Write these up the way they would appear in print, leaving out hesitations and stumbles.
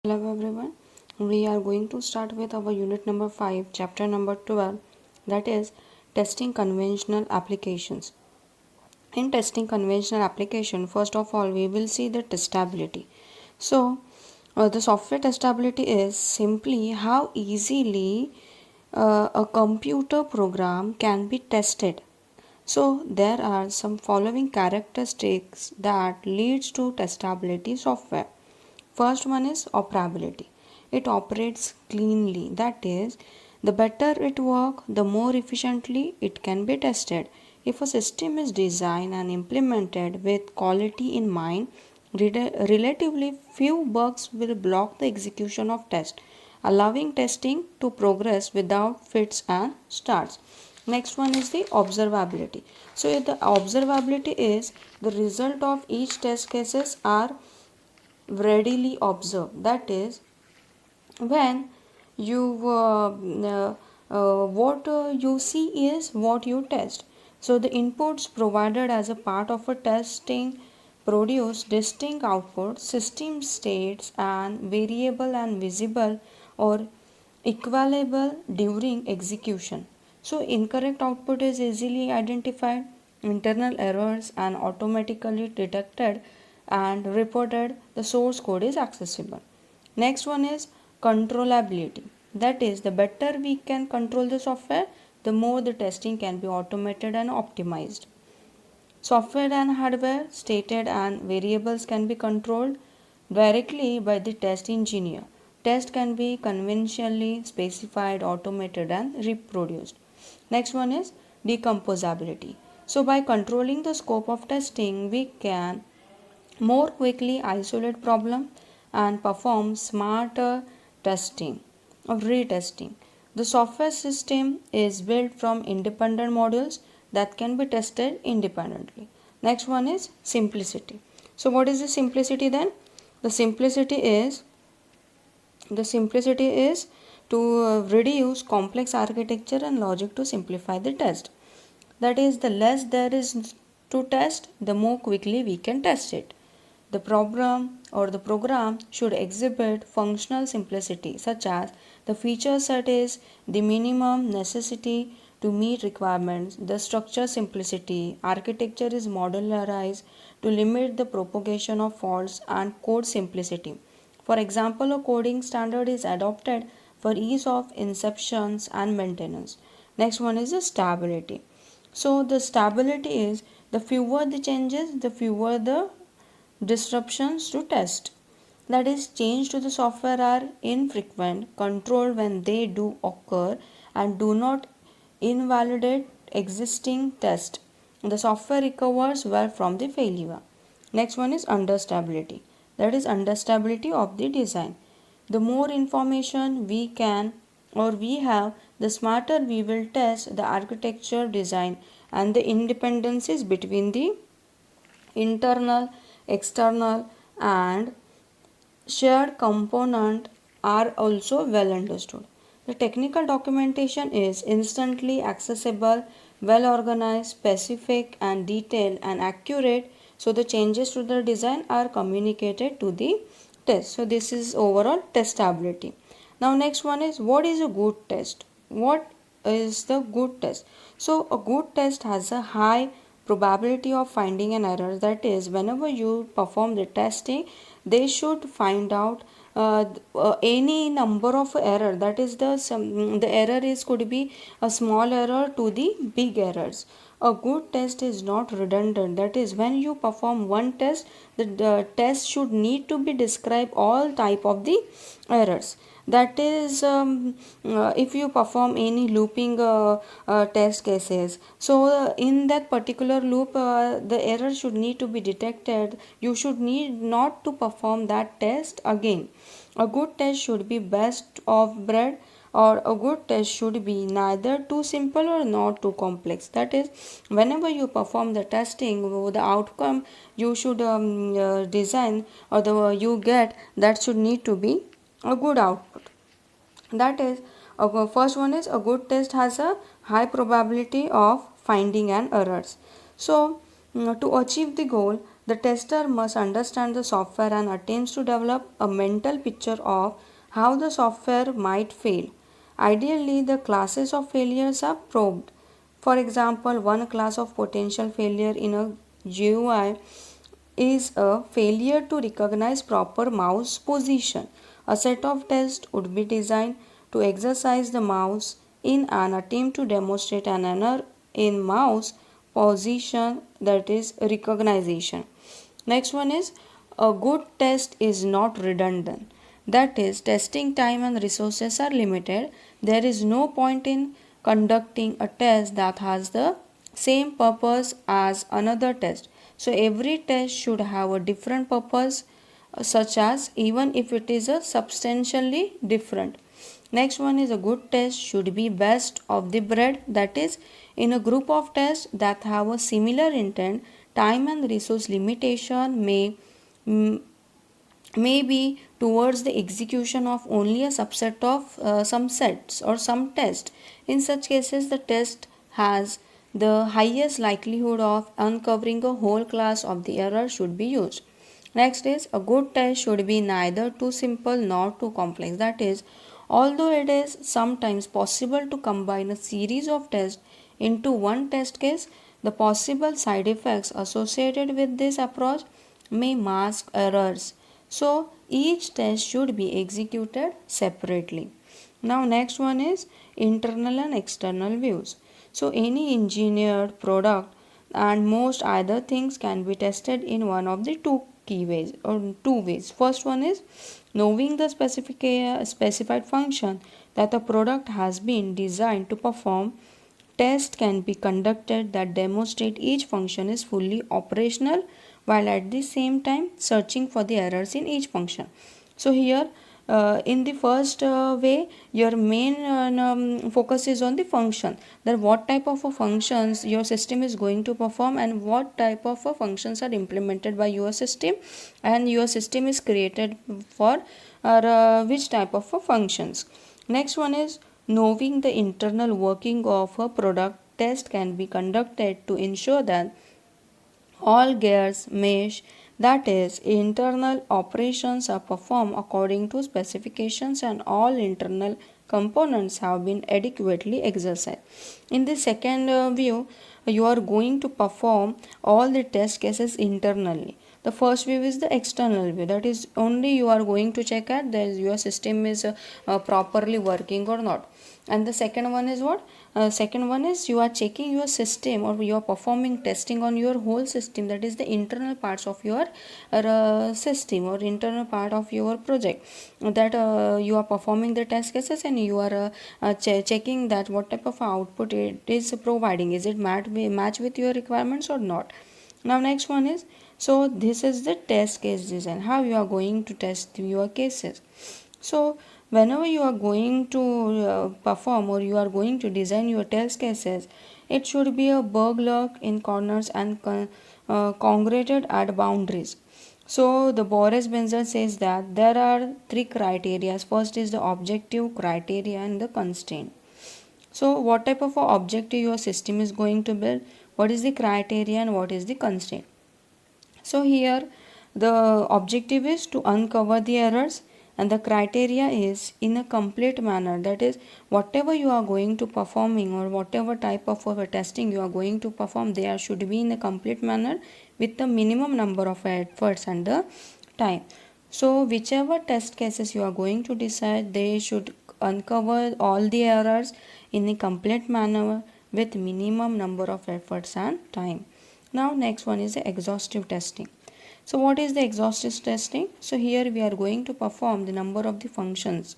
Hello everyone. We are going to start with our unit number 5, chapter number 12, that is testing conventional applications. In testing conventional application, first of all we will see the testability. So the software testability is simply how easily a computer program can be tested. So there are some following characteristics that leads to testability software. First one is operability. It operates cleanly. That is, the better it works, the more efficiently it can be tested. If a system is designed and implemented with quality in mind, relatively few bugs will block the execution of tests, allowing testing to progress without fits and starts. Next one is the observability. So the observability is the result of each test cases are readily observed. That is, when you what you see is what you test. So the inputs provided as a part of a testing produce distinct outputs, system states and variable and visible or equalable during execution. So incorrect output is easily identified, internal errors and automatically detected and reported. The source code is accessible. Next one is controllability. That is, the better we can control the software, the more the testing can be automated and optimized. Software and hardware stated and variables can be controlled directly by the test engineer. Test can be conventionally specified, automated and reproduced. Next one is decomposability. So by controlling the scope of testing, we can more quickly isolate problem and perform smarter testing or retesting. The software system is built from independent modules that can be tested independently. Next one is simplicity. So what is the simplicity then? The simplicity is to reduce complex architecture and logic to simplify the test. That is, the less there is to test, the more quickly we can test it. The program should exhibit functional simplicity, such as the feature set is the minimum necessity to meet requirements. The structure simplicity, architecture is modularized to limit the propagation of faults, and code simplicity. For example, a coding standard is adopted for ease of inceptions and maintenance. Next one is the stability. So the stability is the fewer the changes, the fewer the disruptions to test. That is, change to the software are infrequent, controlled when they do occur, and do not invalidate existing test. The software recovers well from the failure. Next one is understability. That is understability of the design. The more information we can or we have, the smarter we will test the architecture design, and the independencies between the internal, external and shared component are also well understood. The technical documentation is instantly accessible, well organized, specific and detailed and accurate, so the changes to the design are communicated to the test. So this is overall testability. Now next one is, what is a good test? What is the good test? So a good test has a high probability of finding an error. That is, whenever you perform the testing, they should find out any number of error. That is, the error is could be a small error to the big errors. A good test is not redundant. That is, when you perform one test, the test should need to be describe all type of the errors. That is, if you perform any looping test cases, so in that particular loop, the error should need to be detected. You should need not to perform that test again. A good test should be best of breed, or a good test should be neither too simple or not too complex. That is, whenever you perform the testing, the outcome you should design, or the you get, that should need to be a good output. That is, first one is, a good test has a high probability of finding an errors. So to achieve the goal, The tester must understand the software and attempts to develop a mental picture of how the software might fail. Ideally, the classes of failures are probed. For example, one class of potential failure in a GUI is a failure to recognize proper mouse position. A set of tests would be designed to exercise the mouse in an attempt to demonstrate an error in mouse position, that is recognition. Next one is a good test is not redundant. That is, testing time and resources are limited. There is no point in conducting a test that has the same purpose as another test. So every test should have a different purpose, such as even if it is a substantially different. Next one is a good test should be best of the breed, that is, in a group of tests that have a similar intent, time and resource limitation may be towards the execution of only a subset of some sets or some tests. In such cases, the test has the highest likelihood of uncovering a whole class of the error should be used. Next is a good test should be neither too simple nor too complex. That is, although it is sometimes possible to combine a series of tests into one test case, the possible side effects associated with this approach may mask errors. So each test should be executed separately. Now next one is internal and external views. So any engineered product and most either things can be tested in one of the two key ways or two ways. First one is knowing the specified function that the product has been designed to perform. Tests can be conducted that demonstrate each function is fully operational while at the same time searching for the errors in each function. So here in the first way, your main focus is on the function, that what type of functions your system is going to perform and what type of functions are implemented by your system, and your system is created for which type of functions. Next one is knowing the internal working of a product. Test can be conducted to ensure that all gears mesh, that is, internal operations are performed according to specifications and all internal components have been adequately exercised. In the second view, you are going to perform all the test cases internally. The first view is the external view, that is only you are going to check at that your system is properly working or not. And the second one is what? Second one is you are checking your system or you are performing testing on your whole system, that is the internal parts of your system or internal part of your project, that you are performing the test cases and you are checking that what type of output it is providing, is it match with your requirements or not. Now next one is, so this is the test case design, how you are going to test your cases. So whenever you are going to perform or you are going to design your test cases, it should be a bug lock in corners and congregated at boundaries. So the Boris Benzer says that there are three criteria. First is the objective criteria and the constraint. So what type of objective your system is going to build, what is the criteria and what is the constraint. So here the objective is to uncover the errors and the criteria is in a complete manner, that is whatever you are going to performing or whatever type of testing you are going to perform, they should be in a complete manner with the minimum number of efforts and the time. So whichever test cases you are going to decide, they should uncover all the errors in a complete manner with minimum number of efforts and time. Now next one is the exhaustive testing. So what is the exhaustive testing? So here we are going to perform the number of the functions,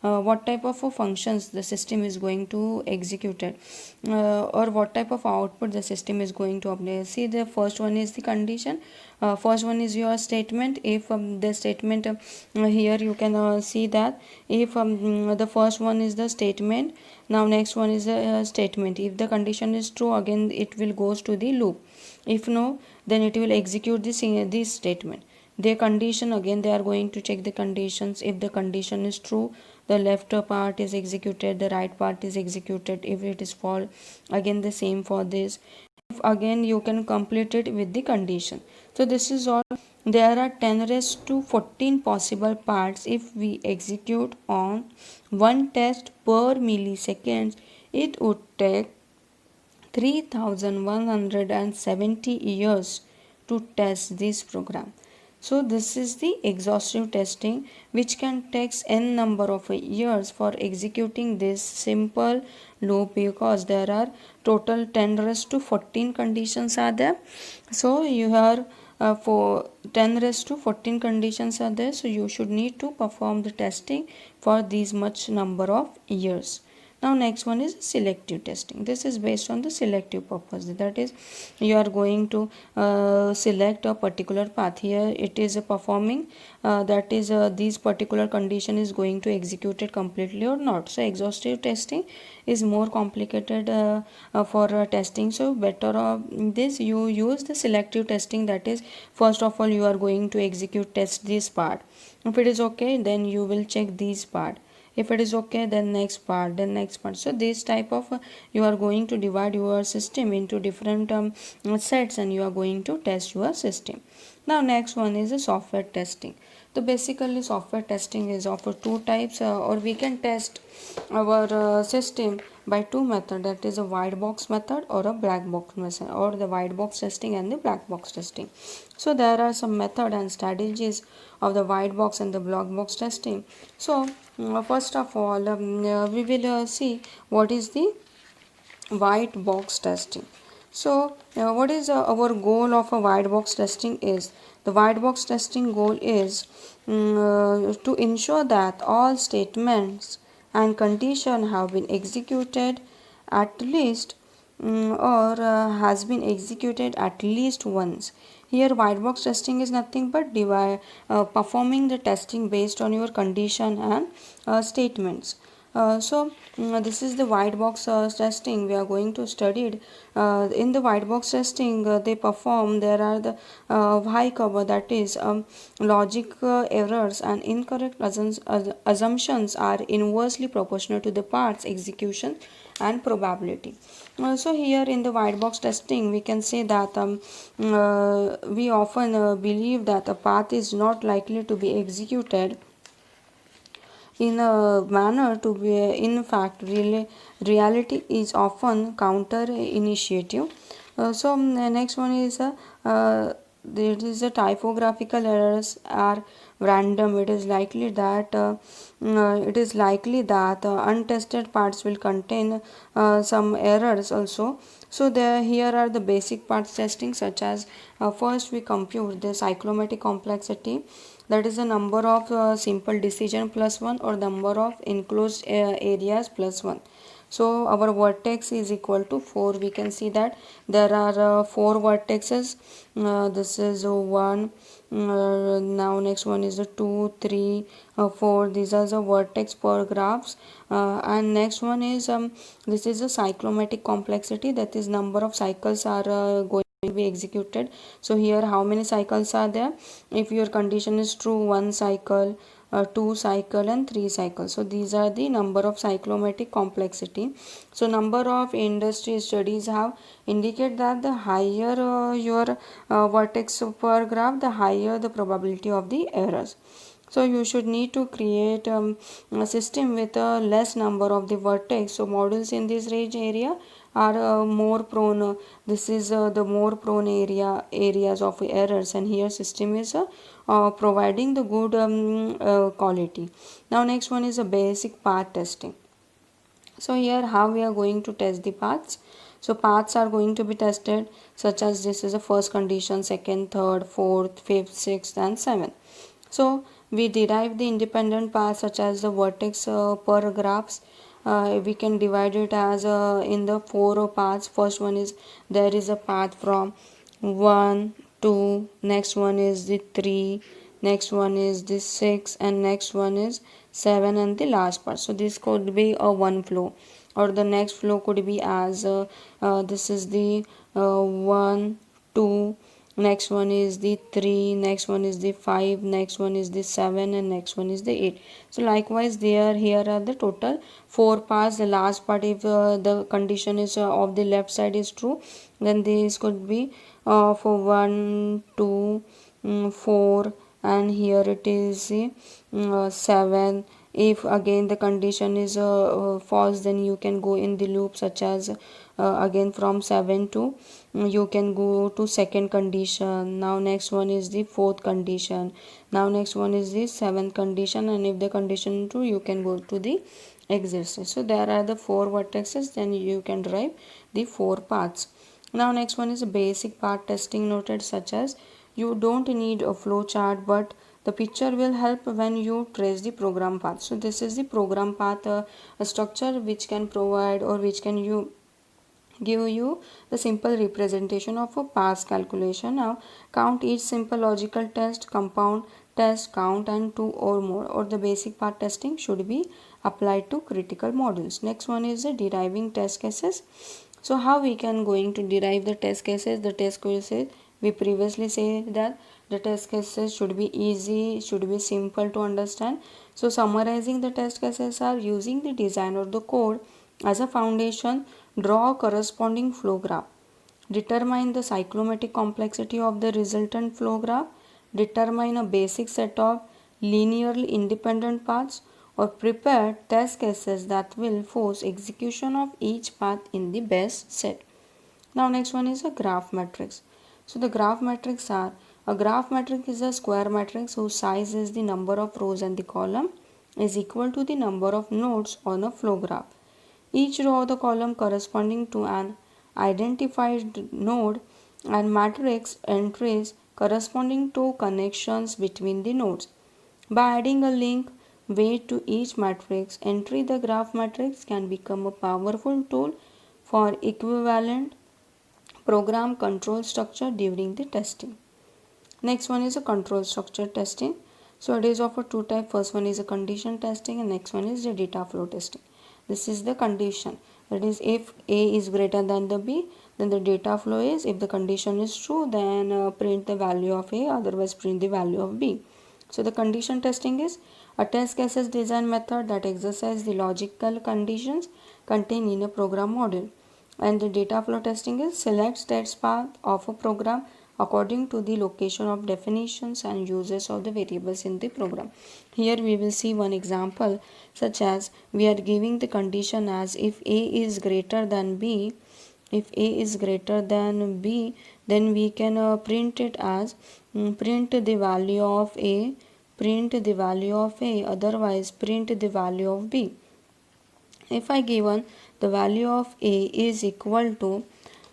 what type of functions the system is going to execute it, or what type of output the system is going to obtain. See, the first one is the condition, first one is your statement. If the statement here you can see that if the first one is the statement, now next one is the statement. If the condition is true, again it will goes to the loop. If no, then it will execute this statement. Their condition, again they are going to check the conditions. If the condition is true, the left part is executed, the right part is executed. If it is false, again the same for this. If again you can complete it with the condition. So this is all. There are 10 raised to 14 possible parts. If we execute on one test per millisecond, it would take 3170 years to test this program. So this is the exhaustive testing, which can take n number of years for executing this simple loop, because there are total 10 raised to 14 conditions are there. So you are for 10 raised to 14 conditions are there, so you should need to perform the testing for these much number of years. Now next one is selective testing. This is based on the selective purpose, that is you are going to select a particular path. Here it is performing that is these particular condition is going to execute it completely or not. So exhaustive testing is more complicated for testing, so better this you use the selective testing. That is, first of all you are going to execute test this part. If it is okay, then you will check this part. If it is okay, then next part, then next part. So this type of you are going to divide your system into different sets, and you are going to test your system. Now next one is the software testing. So basically software testing is of two types, or we can test our system by two methods, that is a white box method or a black box method, or the white box testing and the black box testing. So there are some method and strategies of the white box and the black box testing. So first of all we will see what is the white box testing. So what is our goal of a white box testing is, the white box testing goal is to ensure that all statements and conditions have been executed at least or has been executed at least once. Here white box testing is nothing but performing the testing based on your condition and statements. This is the white box testing we are going to study it. In the white box testing they perform, there are the high cover, that is logic errors and incorrect assumptions are inversely proportional to the parts execution and probability. So here in the white box testing we can say that we often believe that a path is not likely to be executed in a manner to be in fact reality is often counter initiative. Next one is there is a typographical errors are random. It is likely that untested parts will contain some errors also. So there here are the basic parts testing, such as first we compute the cyclomatic complexity, that is the number of simple decision plus 1 or number of enclosed areas plus 1. So our vertex is equal to 4. We can see that there are 4 vertexes. This is 1. Now next one is the 2, 3, 4. These are the vertex per graphs. And next one is this is the cyclomatic complexity, that is number of cycles are going to be executed. So here how many cycles are there? If your condition is true, 1 cycle, 2 cycle and 3 cycles. So these are the number of cyclomatic complexity. So number of industry studies have indicate that the higher your vertex per graph, the higher the probability of the errors. So you should need to create a system with a less number of the vertex. So models in this range area are more prone. This is the more prone areas of errors, and here system is providing the good quality. Now next one is a basic path testing. So here how we are going to test the paths. So paths are going to be tested, such as this is the first condition, second, third, fourth, fifth, sixth and seventh. So we derive the independent paths such as the vertex per graphs. We can divide it as in the 4 paths. First one is there is a path from 1 2, next one is the 3, next one is the 6 and next one is 7 and the last part. So this could be a one flow, or the next flow could be as this is the 1 2 next one is the 3, next one is the 5, next one is the 7, and next one is the 8. So likewise there, here are the total 4 parts. The last part, if the condition is of the left side is true, then this could be for 1, 2, 4, and here it is 7. If again the condition is false, then you can go in the loop, such as again from 7 to you can go to second condition. Now next one is the fourth condition, now next one is the seventh condition, and if the condition true, you can go to the exit state. So there are the 4 vertices, then you can derive the 4 paths. Now next one is a basic path testing noted, such as you don't need a flow chart, but the picture will help when you trace the program path. So this is the program path, a structure which can provide, or which can you give you the simple representation of a path calculation. Now count each simple logical test, compound test, count, and 2 or more, or the basic path testing should be applied to critical modules. Next one is the deriving test cases. So how we can going to derive the test cases? The test cases, we previously say that the test cases should be easy, should be simple to understand. So summarizing the test cases are using the design or the code as a foundation. Draw a corresponding flow graph. Determine the cyclomatic complexity of the resultant flow graph. Determine a basic set of linearly independent paths, or prepare test cases that will force execution of each path in the best set. Now next one is a graph matrix. So the graph matrix are, a graph matrix is a square matrix whose size is the number of rows and the column is equal to the number of nodes on a flow graph. Each row of the column corresponding to an identified node, and matrix entries corresponding to connections between the nodes. By adding a link weight to each matrix entry, the graph matrix can become a powerful tool for equivalent program control structure during the testing. Next one is a control structure testing. So it is of a two type. First one is a condition testing, and next one is the data flow testing. This is the condition, that is if A is greater than the B, then the data flow is, if the condition is true, then print the value of A, otherwise print the value of B. So the condition testing is a test cases design method that exercises the logical conditions contained in a program module. And the data flow testing is select state path of a program according to the location of definitions and uses of the variables in the program. Here we will see one example, such as we are giving the condition as if A is greater than B. If A is greater than B, then we can print it as print the value of A, print the value of A, otherwise print the value of B. If I given the value of A is equal to,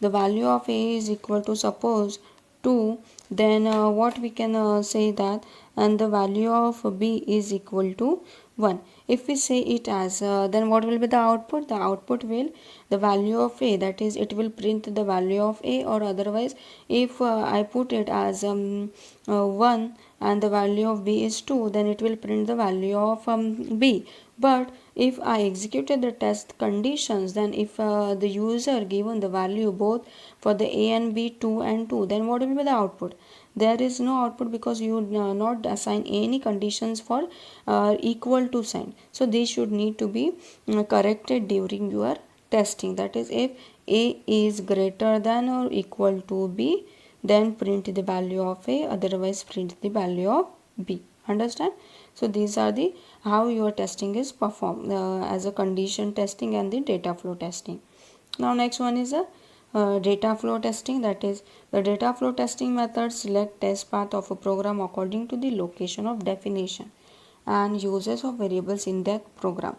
the value of A is equal to suppose 2, then what we can say that, and the value of B is equal to 1. If we say it as then what will be the output? The output will the value of A, that is it will print the value of A, or otherwise if I put it as 1 and the value of B is 2, then it will print the value of B. But if I executed the test conditions, then if the user given the value both for the A and B 2 and 2, then what will be the output? There is no output, because you not assign any conditions for equal to sign. So these should need to be corrected during your testing. That is, if A is greater than or equal to B, then print the value of A, otherwise print the value of B. Understand? So these are the how your testing is performed as a condition testing and the data flow testing. Now next one is a data flow testing, that is the data flow testing method select test path of a program according to the location of definition and uses of variables in that program,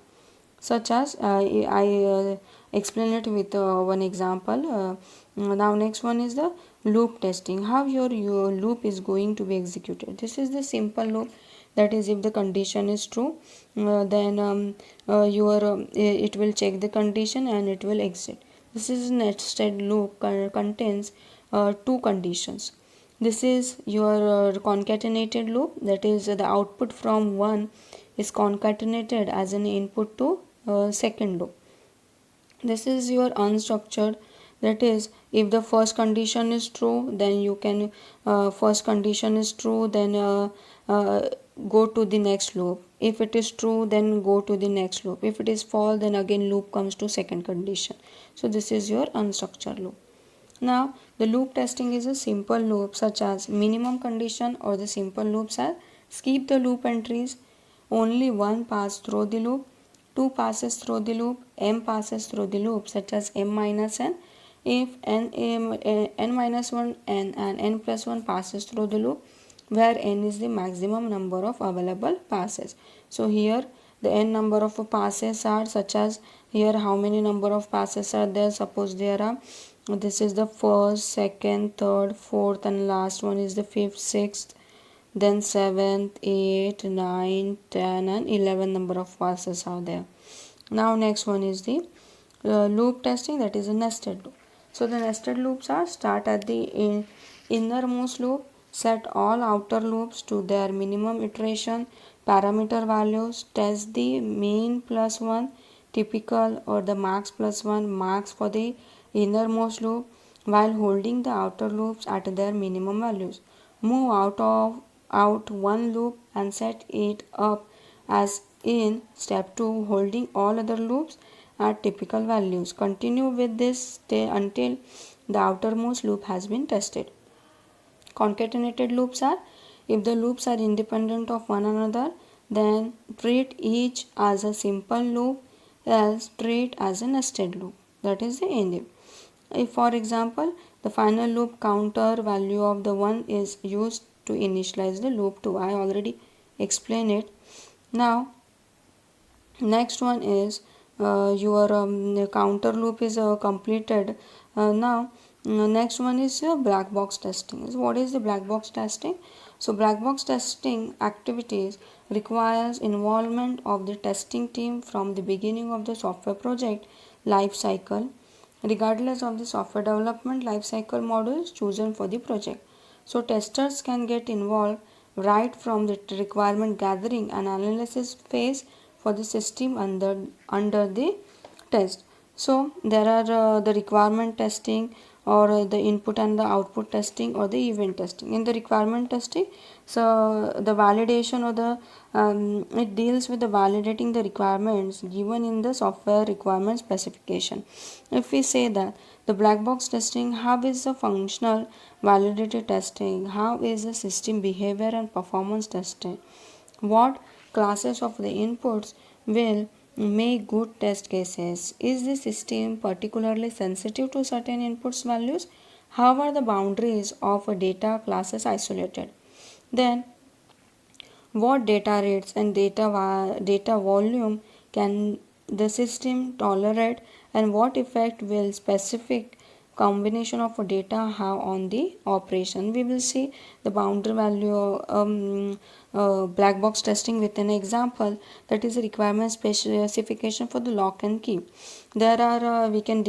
such as I explain it with one example. Now next one is the loop testing, how your loop is going to be executed. This is the simple loop, that is if the condition is true, then it will check the condition and it will exit. This is nested loop contains two conditions. This is your concatenated loop, that is the output from one is concatenated as an input to second loop. This is your unstructured, That is, if the first condition is true, then you can first condition is true, then go to the next loop. If it is true, then go to the next loop. If it is false, then again loop comes to second condition. So this is your unstructured loop. Now the loop testing is a simple loop such as minimum condition, or the simple loops are skip the loop entries, only one pass through the loop, two passes through the loop, m passes through the loop such as m minus n. If n minus 1 n and n plus 1 passes through the loop, where n is the maximum number of available passes. So here the n number of passes are such as, here how many number of passes are there. Suppose there are, this is the first, second, third, fourth, and last one is the fifth, sixth, then 7th, 8th, 9th, 10 and 11 number of passes are there. Now next one is the loop testing, that is a nested loop. So the nested loops are start at the innermost loop, set all outer loops to their minimum iteration parameter values, test the mean plus 1 typical or the max plus 1 max for the innermost loop while holding the outer loops at their minimum values. Move out one loop and set it up as in step 2, holding all other loops at typical values. Continue with this until the outermost loop has been tested. Concatenated loops are, if the loops are independent of one another, then treat each as a simple loop, else treat as a nested loop. That is the end. If for example the final loop counter value of the 1 is used to initialize the loop 2, I already explained it. Now next one is your counter loop is completed. Now next one is black box testing. So what is the black box testing? So black box testing activities requires involvement of the testing team from the beginning of the software project life cycle, regardless of the software development life cycle models chosen for the project. So testers can get involved right from the requirement gathering and analysis phase for the system under the test. So there are the requirement testing, or the input and the output testing, or the event testing. In the requirement testing, so the validation or the it deals with the validating the requirements given in the software requirement specification. If we say that the black box testing, how is the functional validated testing, how is the system behavior and performance testing, what classes of the inputs will make good test cases, is the system particularly sensitive to certain inputs values, how are the boundaries of a data classes isolated, then what data rates and data volume can the system tolerate, and what effect will specific combination of data have on the operation. We will see the boundary value black box testing with an example, that is a requirement specification for the lock and key. There are we can